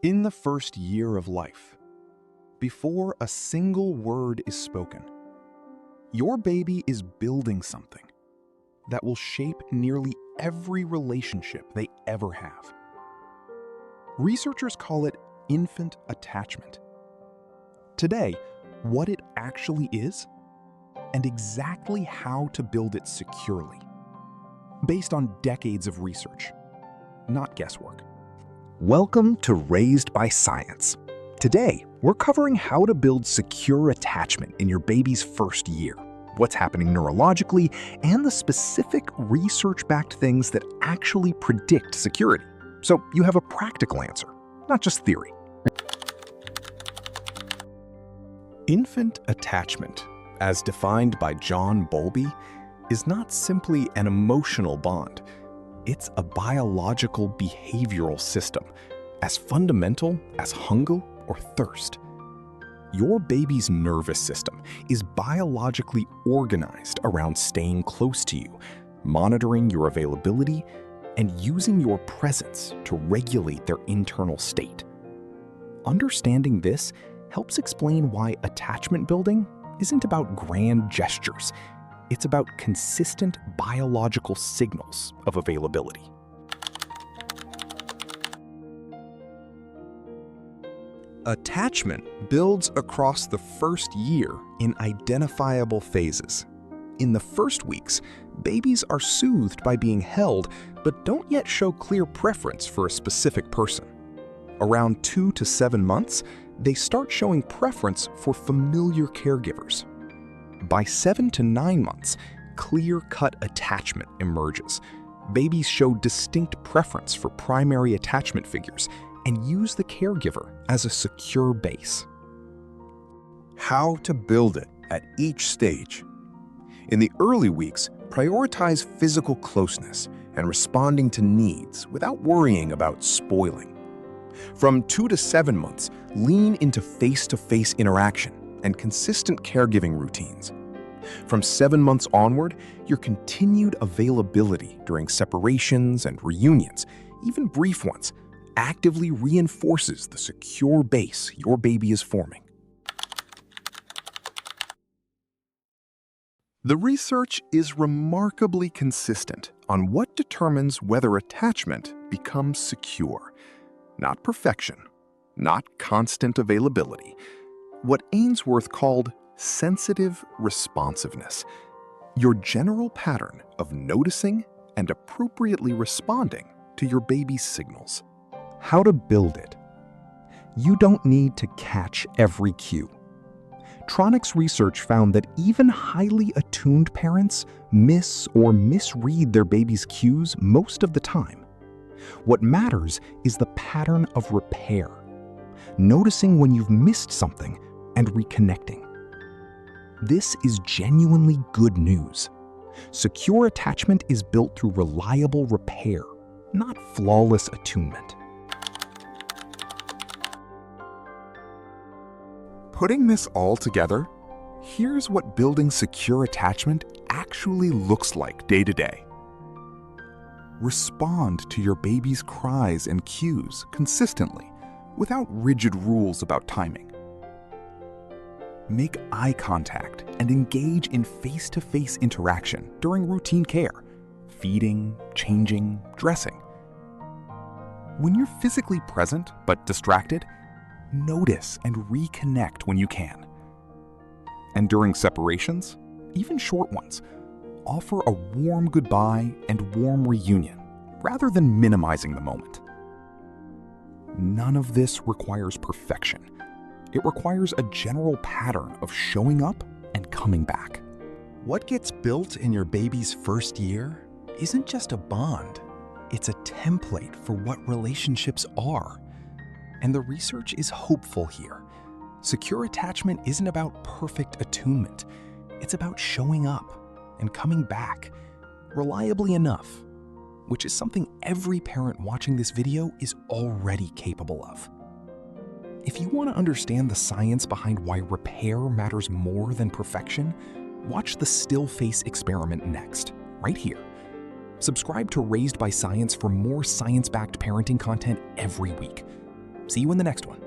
In the first year of life, before a single word is spoken, your baby is building something that will shape nearly every relationship they ever have. Researchers call it infant attachment. Today, what it actually is and exactly how to build it securely, based on decades of research, not guesswork. Welcome to Raised by Science. Today, we're covering how to build secure attachment in your baby's first year, what's happening neurologically, and the specific research-backed things that actually predict security. So you have a practical answer, not just theory. Infant attachment, as defined by John Bowlby, is not simply an emotional bond. It's a biological behavioral system, as fundamental as hunger or thirst. Your baby's nervous system is biologically organized around staying close to you, monitoring your availability, and using your presence to regulate their internal state. Understanding this helps explain why attachment building isn't about grand gestures. It's about consistent biological signals of availability. Attachment builds across the first year in identifiable phases. In the first weeks, babies are soothed by being held, but don't yet show clear preference for a specific person. Around 2 to 7 months, they start showing preference for familiar caregivers. By 7 to 9 months, clear-cut attachment emerges. Babies show distinct preference for primary attachment figures and use the caregiver as a secure base. How to build it at each stage. In the early weeks, prioritize physical closeness and responding to needs without worrying about spoiling. From 2 to 7 months, lean into face-to-face interaction and consistent caregiving routines. From 7 months onward, your continued availability during separations and reunions, even brief ones, actively reinforces the secure base your baby is forming. The research is remarkably consistent on what determines whether attachment becomes secure. Not perfection, not constant availability. What Ainsworth called sensitive responsiveness, your general pattern of noticing and appropriately responding to your baby's signals. How to build it. You don't need to catch every cue. Tronics research found that even highly attuned parents miss or misread their baby's cues most of the time. What matters is the pattern of repair, noticing when you've missed something and reconnecting. This is genuinely good news. Secure attachment is built through reliable repair, not flawless attunement. Putting this all together, here's what building secure attachment actually looks like day to day. Respond to your baby's cries and cues consistently, without rigid rules about timing. Make eye contact and engage in face-to-face interaction during routine care, feeding, changing, dressing. When you're physically present but distracted, notice and reconnect when you can. And during separations, even short ones, offer a warm goodbye and warm reunion rather than minimizing the moment. None of this requires perfection. It requires a general pattern of showing up and coming back. What gets built in your baby's first year isn't just a bond. It's a template for what relationships are. And the research is hopeful here. Secure attachment isn't about perfect attunement. It's about showing up and coming back reliably enough, which is something every parent watching this video is already capable of. If you want to understand the science behind why repair matters more than perfection, watch the still face experiment next, right here. Subscribe to Raised by Science for more science-backed parenting content every week. See you in the next one.